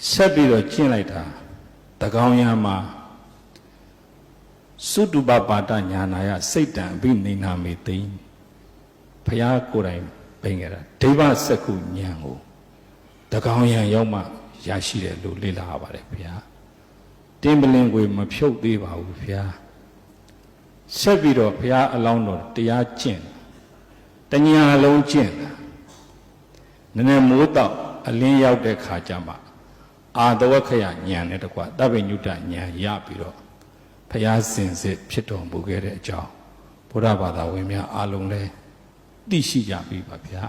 ဆက်ပြီးတော့ကျင့်လိုက်တာတကောင်ရမှာသုတုပပါဒညာနာယစိတ်တံအဘိနိနာမေသိဘုရားကိုယ်တိုင်ပြင်ခဲ့တာဒိဗ္ဗစက္ခုဉာဏ်ကိုတကောင်ရရောက်မှရရှိတယ်လို့လေ့လာရပါတယ်ဘုရားတင်းပလင်ကိုမဖြုတ်သေးပါဘူးဘုရားဆက်ပြီးတော့ဘုရားအလောင်းတော်တရားကျင့်တညာလုံးကျင့်နည်းနည်းမိုးတော့အလင်းရောက်တဲ့ခါကျမှအာတဝခယဉာဏ်နဲ့တကွတဗ္ဗညုတဉာဏ်ရပြီးတော့ဘုရားစင်စစ်ဖြစ်တော်မူခဲ့တဲ့အကြောင်းဘုရားဘာသာဝင်များအားလုံးလည်းသိရှိကြပြီပါဗျာ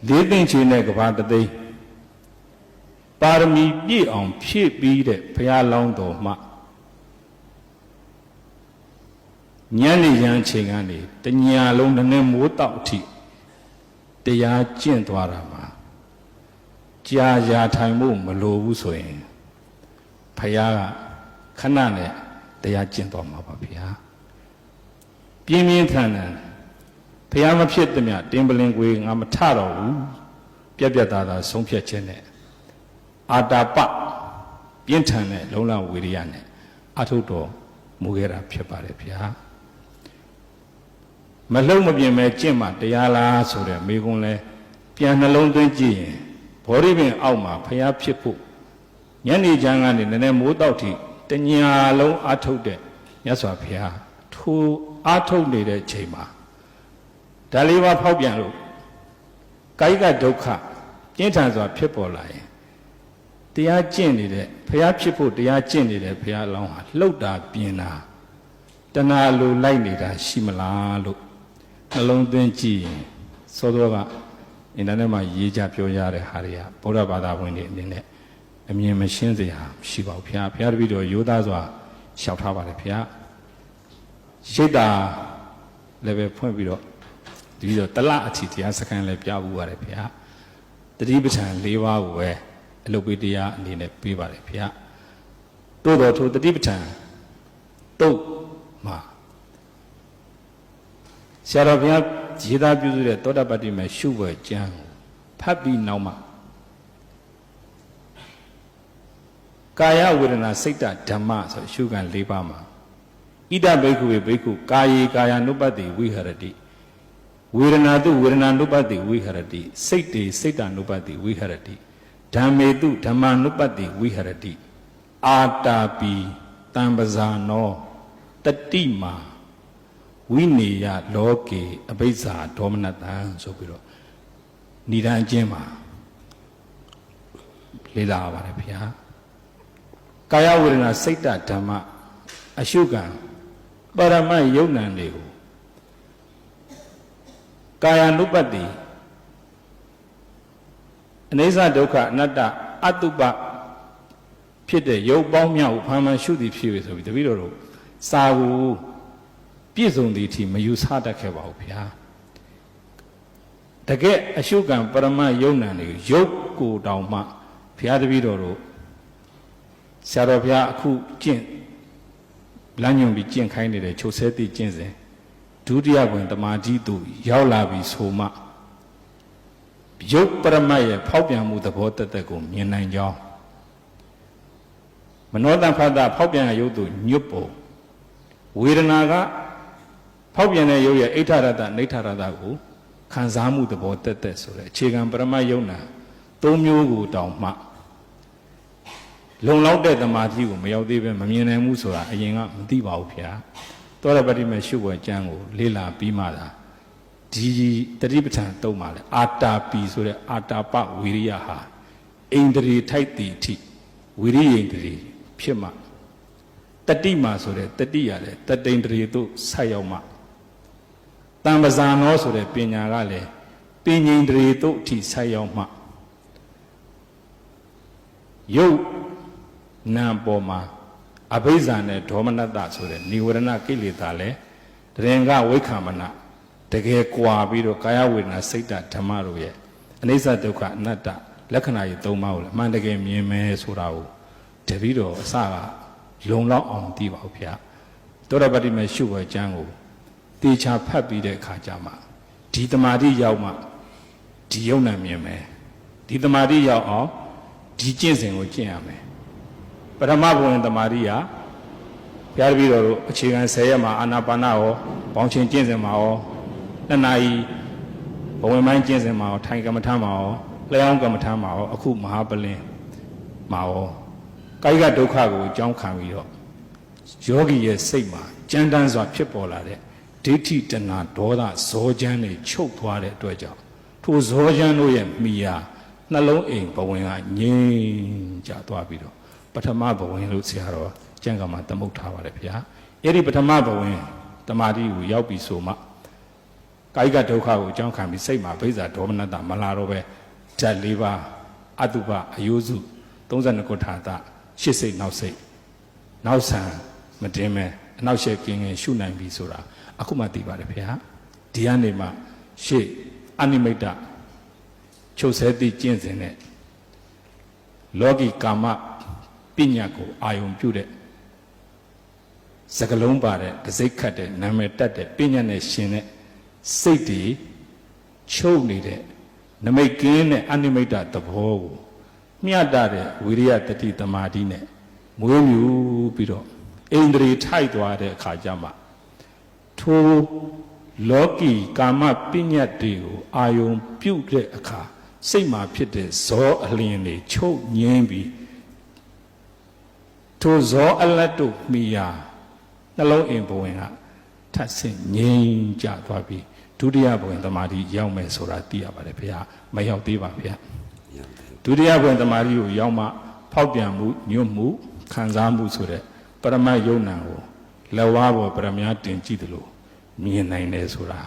လေးသိမ့်ချေနဲ့ကဘာတသိန်းပါရမီပြည့်အောင်ဖြည့်ပြီးတဲ့ဘုရားလောင်းတော်မှညနေရန်ချိန်ကနေတညာလုံးနည်းနည်းမိုးတောက်အထိတရားကျင့်သွားတာမှာကြာကြာထိုင်ဖို့မလိုဘူးဆိုရင်ဘုရားကခဏနဲ့တရားကျင့်သွားမှာပါဗျာပြင်းပြင်းထန်ထန်ဘုရားမဖြစ်သည်မြတင်းပလင်ကိုငါမထတော့ဘူးပြက်ပြက်သားသားဆုံးဖြတ်ခြင်းနဲ့အာတာပပြင်းထန်တဲ့လုံလဝေရိယနဲ့အထုတော်မူခဲ့တာဖြစ်ပါတယ်ဗျာမလုံးမပြင်းပဲကျင့်မှတရားလားဆိုတဲ့မိကုံးလဲပြန်နှလုံးသွင်းကြည့်ရင်ဘောဓိပင်အောက်မှာဘုရားဖြစ်ဖို့ညနေချမ်းကနေနည်းနည်းမိုးတောက်ထိတညာလုံးအထုတ်တဲ့မြတ်စွာဘုရားထိုအထုတ်နေတဲ့ချိန်မှာဒါလေးပါဖောက်ပြန်လို့ကာယကဒုက္ခကျင့်ထန်စွာဖြစ်ပေါ်လာရင်တရားကျင့်နေတဲ့ဘုရားဖြစ်ဖို့တရားကျင့်နေတဲ့ဘုရားလောင်းဟာလှုပ်တာပြင်းတာတဏှာလိုလိုက်နေတာရှိမလားလို့နှလုံးသွင်းကြည့်ရင်စောစောကအင်တာနက်မှာရေးကြပြောရတဲ့ဟာတွေကဗုဒ္ဓဘာသာဝင်တွေအနေနဲ့အမြင်မရှင်းစရာမရှိပါဘူးဘုရားဘုရားတပည့်တော်ရိုးသားစွာလျှောက်ထားပါတယ်ဘုရားရှိတ်တာလည်းပဲဖွင့်ပြီးတော့ဒီတော့တလအထိတရားစခန်းလည်းပြဖို့ရတယ်ဘုရားတတိပဋ္ဌာန်၄ပါးကိုပဲအလုပ်ပေးတရားအနေနဲ့ပေးပါတယ်ဘုရားတိုးတော်ထိုတတိပဋ္ဌာန်တုတ်မှာဆရာတော်ဘုရားရေးသားပြုစုတဲ့သောတာပတ္တိမေရှုဝဲကျမ်းကိုဖတ်ပြီးနောက်မှကာယဝေဒနာစိတ်ဓမ္မဆိုရှုခံ၄ပါးမှာဣဒဘိက္ခုဝေဘိက္ခုကာယေကာယ ानु ပတ္တိဝိဟရတိဝေဒနာတုဝေဒနာ ानु ပတ္တိဝိဟရတိစိတ်တေစိတ် ानु ပတ္တိဝိဟရတိဓမ္မေတုဓမ္မာ ानु ပတ္တိဝိဟရတိအာတာပိတံပဇာနောတတိမာဝိနေယလောကေအဘိဇ္ဇာဒေါမနတံဆိုပြီးတော့ဏိဒံအကျဉ်းမှာလေ့လာပါတယ်ဗျာကာယဝေဒနာစိတ်ဓမ္မအရှုခံပရမယုံနံတွေကိုကာယ ानु ပတ္တိအနိစ္စဒုက္ခအနတ္တအတုပဖြစ်တဲ့ရုပ်ပေါင်းများကိုဖန်မှန်ရှုသည်ဖြစ်၍ဆိုပြီးတပည့်တော်တို့စာကိုပြည့်စုံသည်အထိမယူဆတတ်ခဲ့ပါဘူးဗျာတကယ်အရှုခံပရမယုံနံတွေရုပ်ကိုတောင်မှဘုရားတပည့်တော်တို့ဆရာတော်ဘုရားအခုကျင့်လမ်းညွှန်ပြီးကျင့်ခိုင်းနေတဲ့ချုပ်ဆဲတိကျင့်စဉ်ဒုတိယဝင်တမာတိသူရောက်လာပြီဆိုမှရုပ်ပရမတ်ရဲ့ဖောက်ပြန်မှုသဘောတသက်ကိုမြင်နိုင်ကြောင်းမနောတန်ဖတ်တာဖောက်ပြန်ရုပ်သူညွတ်ပုံဝေဒနာကဖောက်ပြန်တဲ့ရုပ်ရဲ့အိဋ္ဌရတ္တနိဋ္ဌရတ္တကိုခံစားမှုသဘောတသက်ဆိုတဲ့အခြေခံပရမတ်ယုံနာ၃မျိုးကိုတောင်မှလုံလောက်တဲ့သမာဓိကိုမရောက်သေးပဲမမြင်နိုင်ဘူးဆိုတာအရင်ကမသိပါဘူးဗျာသောရပတိမေရှုဝဲကျမ်းကိုလေ့လာပြီးမှသာဒီတတိပဋ္ဌာန်တုံးပါလေအာတာပိဆိုတဲ့အာတာပဝိရိယဟာအိန္ဒြေထိုက်တည်အထိဝိရိယိန္ဒြေဖြစ်မှတတိမာဆိုတဲ့တတိရလည်းတတိန္ဒြေတို့ဆက်ရောက်မှတံပဇာနောဆိုတဲ့ပညာကလည်းပဉ္ဉ္ဒြေတို့အထိဆက်ရောက်မှယုတ်နာပေါ်မှာအဘိဇ္ဇာနဲ့ဒေါမနတဆိုတဲ့និဝရဏကိလေသာလဲတရင်ကဝိခံမနတကယ်ကွာပြီးတော့ကာယဝေဒနာစိတ်ဓမ္မတို့ရဲ့အနိစ္စဒုက္ခအနတ္တလက္ခဏာကြီး၃ပါးကိုလည်းအမှန်တကယ်မြင်မယ်ဆိုတာကိုတပည့်တော်အစကလုံလောက်အောင်သိပါဦးဗျာသောရပတိမေရှုဝဲကျမ်းကိုတေချာဖတ်ပြီးတဲ့အခါကျမှဒီတမာတိရောက်မှဒီယုံနာမြင်မယ်ဒီတမာတိရောက်အောင် ဒီကျင့်စဉ်ကိုကျင့်ရမယ်ပထမဘဝင်တမာတိဟာဘုရားတပည့်တော်တို့အခြေခံ10ရက်မှာအာနာပါနရောပေါင်းချင်းကျင့်စဉ်မှာရော2နာရီဘဝင်ပိုင်းကျင့်စဉ်မှာရောထိုင်ကမ္မထမ်းမှာရောလျှောင်းကမ္မထမ်းမှာရောအခုမဟာပလင်မှာရောကာယကဒုက္ခကိုအကြောင်းခံပြီးတော့ယောဂီရဲ့စိတ်မှာကြမ်းတမ်းစွာဖြစ်ပေါ်လာတဲ့ဒိဋ္ဌိတဏှာဒေါသဇောချမ်းတွေချုပ်သွားတဲ့အတွက်ကြောင့်ထိုဇောချမ်းတို့ရဲ့မိယာနှလုံးအိမ်ဘဝင်ကငြိမ်ကျသွားပြီးတော့ပထမဘဝင်လို့ဆရာတော်ကျမ်းဂန်မှာသမုတ်ထားပါတယ်ဗျာအဲ့ဒီပထမဘဝင်တမာတိကိုရောက်ပြီးဆိုမှကာယကဒုက္ခကိုအကြောင်းခံပြီးစိတ်မှာဘိဇာဒေါမနတမလာတော့ပဲဓာတ်၄ပါးအတုပအယုစု32ခုထာတာရှစ်စိတ်နောက်စိတ်နောက်ဆံမတင်းမဲ့အနောက်ရှက်ကင်းရှုနိုင်ပြီဆိုတာအခုမှသိပါတယ်ဗျာဒီကနေမှရှေ့အနိမိတ်တချုပ်ဆဲသည့်ကျင့်စဉ်နဲ့လောကီကာမပညာကိုအာယုံပြုတဲ့စကလုံးပါတဲ့တစိတ်ခတ်တဲ့နာမည်တက်တဲ့ပညာနဲ့ရှင်တဲ့စိတ်တွေချုပ်နေတဲ့နမိတ်ကင်းတဲ့အနိမိတ်တသဘောကိုမျှတတဲ့ဝိရိယတတိတမာတိနဲ့မွေးမြူပြီးတော့ဣန္ဒြေထိုက်သွားတဲ့အခါကျမှထိုလောကီကာမပညာတွေကိုအာယုံပြုတ်တဲ့အခါစိတ်မှာဖြစ်တဲ့ဇောအလင်းတွေချုပ်ငြင်းပြီးထိုဇောအလတ်တို့မိယာနှလုံးအိမ်ဘဝင်ကထပ်ဆင့်ငြိမ်ကျသွားပြီးဒုတိယဘဝင်တမာတိရောက်မယ်ဆိုတာသိရပါတယ်ဗျာမရောက်သေးပါဗျာဒုတိယဘဝင်တမာတိကိုရောက်မှဖောက်ပြန်မှုညွတ်မှုခံစားမှုဆိုတဲ့ပရမတ်ယုံနံကိုလက်ဝါးပေါ်ပရမများတင်ကြည့်တယ်လို့မြင်နိုင်တယ်ဆိုတာ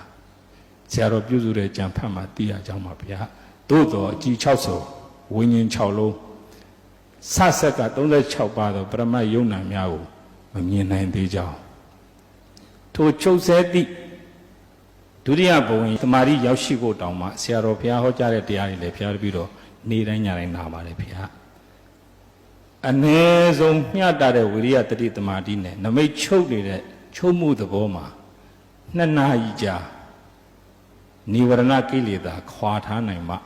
ဆရာတော်ပြုစုတဲ့ကြံဖတ်မှသိရကြောင်းပါဗျာသို့တော်အကြည်60ဝိညာဉ်6လုံးဆဆက်က36ပါးသောပရမတ်ယုံနံများကိုမမြင်နိုင်သေးကြောင်းထိုချုပ်ဆဲသည့်ဒုတိယဘဝင်တမာရီရောက်ရှိဖို့တောင်းမှဆရာတော်ဘုရားဟောကြားတဲ့တရားတွေလည်းဘုရားတပည့်တော်နေ့တိုင်းညတိုင်းနာပါတယ်ဗျာအ ਨੇ ဆုံးမျှတတဲ့ဝိရိယတတိတမာတိနဲ့နမိတ်ချုပ်နေတဲ့ချုပ်မှုသဘောမှာ2နာရီကြာနိဝရဏကိလေသာခွာထားနိုင်မှဣ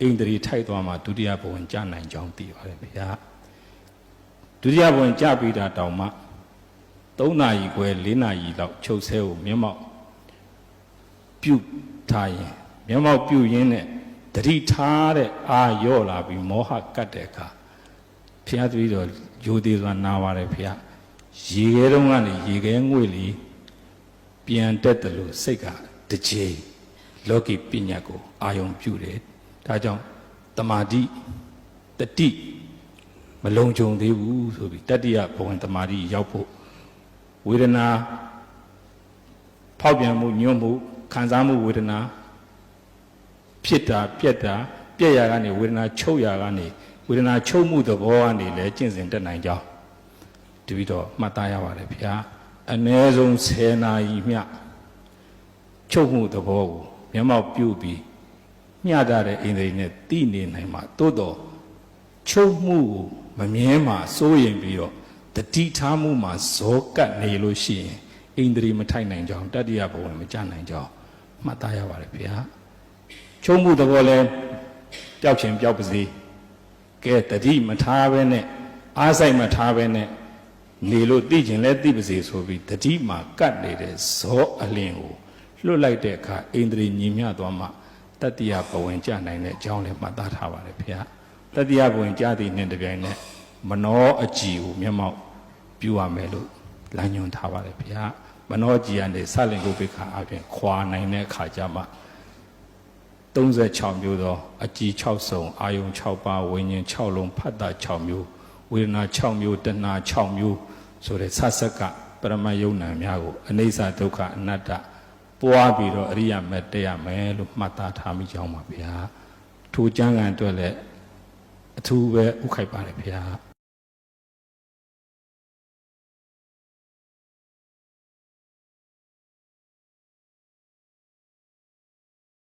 န္ဒြေထိုက်သွားမှဒုတိယဘဝင်ကြနိုင်ကြောင်းသိပါတယ်ဗျာဒုတိယဘဝင်ကြပြီးတာတောင်မှ3နာရီခွဲ4နာရီလောက်ချုပ်ဆဲကိုမျက်မှောက်ပြုတ်ထားရင်မျက်မှောက်ပြုတ်ရင်းနဲ့တတိထားတဲ့အာရော့လာပြီးမောဟကတ်တဲ့အခါဘုရားတပည့်တော်ယူသေးစွာနာပါတယ်ဘုရားရေခဲတုံးကနေရေခဲငွေ့လီပြန်တက်တယ်လို့စိတ်ကတကြေလောကီပညာကိုအာယုံပြုတယ်ဒါကြောင့်တမာတိတတိမလုံခြုံသေးဘူးဆိုပြီးတတိယဘဝင်တမာတိရောက်ဖို့ဝေဒနာဖောက်ပြန်မှုညွတ်မှုခံစားမှုဝေဒနာဖြစ်တာပြက်တာပြက်ရာကနေဝေဒနာချုပ်ရာကနေဝေဒနာချုပ်မှုသဘောကနေလည်းကျင့်စဉ်တက်နိုင်ကြောင်းတပည့်တော်မှတ်သားရပါတယ်ဗျာအ ਨੇ ဆုံး10နာရီမျှချုပ်မှုသဘောကိုမျက်မှောက်ပြုပြီးမျှတတဲ့အိန္ဒြေနဲ့သိနေနိုင်မှာသို့တော်ချုပ်မှုကိုမမြဲမှာစိုးရင်ပြီးတော့တတိထားမှုမှာဇောကတ်နေလို့ရှိရင်ဣန္ဒြေမထိုက်နိုင်ကြောင်းတတိယဘဝင်မကြနိုင်ကြောင်းမှတ်သားရပါတယ်ဗျာချုပ်မှုသဘောလဲပျောက်ခြင်းပျောက်ပါစေကဲတတိမထားပဲနဲ့အားစိုက်မထားပဲနဲ့နေလို့သိခြင်းလဲသိပါစေဆိုပြီးတတိမှာကတ်နေတဲ့ဇောအလင်းကိုလွတ်လိုက်တဲ့အခါဣန္ဒြေညီမျှသွားမှတတိယဘဝင်ကြနိုင်တဲ့အကြောင်းလည်းမှတ်သားထားပါတယ်ဗျာတတိယဘဝင်ကြသည်နဲ့တပြိုင်နက်မနောအကြည်ကိုမျက်မှောက်ပြုရမယ်လို့လမ်းညွှန်ထားပါတယ်ဗျာမနောကြည်ကနေစလင်ကိုပိခါအပြင်ခွာနိုင်တဲ့အခါကျမှ36မျိုးသောအကြည်6စုံအာယုံ6ပါးဝိညာဉ်6လုံးဖတ်တာ6မျိုးဝေဒနာ6မျိုးတဏှာ6မျိုးဆိုတဲ့ဆဆက်ကပရမယုံနာများကိုအနိစ္စဒုက္ခအနတ္တပွားပြီးတော့အရိယာမက်တက်ရမယ်လို့မှတ်သားထားမိကြောင်းပါဗျာထိုကျမ်းဂန်အတွက်လည်းအထူးပဲဥခိုက်ပါတယ်ဗျာ